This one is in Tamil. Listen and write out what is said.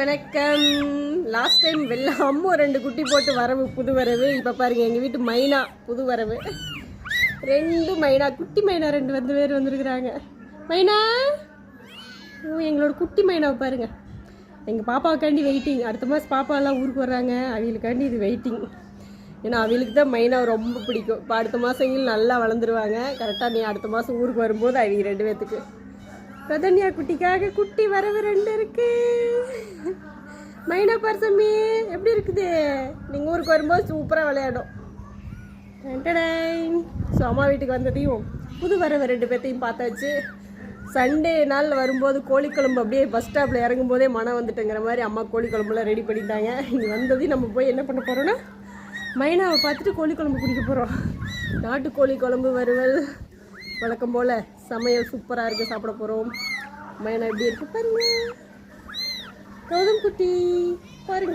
வணக்கம். லாஸ்ட் டைம் வெள்ளாம 2 குட்டி போட்டு வரவு புது வரவு. இப்போ பாருங்க எங்கள் வீட்டு மைனா புது வரவு. 2 மைனா, குட்டி மைனா 2 பேர் வந்துருக்குறாங்க. மைனா, எங்களோட குட்டி மைனாவை பாருங்க. எங்கள் பாப்பாவுக்காண்டி வெயிட்டிங். அடுத்த மாதம் பாப்பாலாம் ஊருக்கு வர்றாங்க, அவங்களுக்காண்டி இது வெயிட்டிங். ஏன்னா அவளுக்கு தான் மைனாவை ரொம்ப பிடிக்கும். இப்போ அடுத்த மாதங்கள் நல்லா வளர்ந்துருவாங்க. கரெக்டாக நீ அடுத்த மாதம் ஊருக்கு வரும்போது அவங்க 2 பேர்த்துக்கு பிரதன்யா குட்டிக்காக குட்டி வரவு 2 இருக்கு. மைனா பர்சமி எப்படி இருக்குது? நீங்கள் ஊருக்கு வரும்போது சூப்பராக விளையாடும். ஸோ அம்மா வீட்டுக்கு வந்ததையும் புது வரவு 2 பேர்த்தையும் பார்த்தாச்சு. சண்டே நாளில் வரும்போது கோழிக்குழம்பு அப்படியே பஸ் ஸ்டாப்பில் இறங்கும் போதே மனம் வந்துட்டுங்கிற மாதிரி அம்மா கோழிக்குழம்புலாம் ரெடி பண்ணிட்டாங்க. இங்கே வந்ததையும் நம்ம போய் என்ன பண்ண போகிறோன்னா மைனாவை பார்த்துட்டு கோழிக்குழம்பு குடிக்க போகிறோம். நாட்டு கோழிக்குழம்பு வறுவல் வழக்கம் போல் சமையல் சூப்பராக இருக்குது, சாப்பிட போகிறோம். மைனா எப்படி இருக்கு பாருங்க. கௌதம் குட்டி பாருங்க.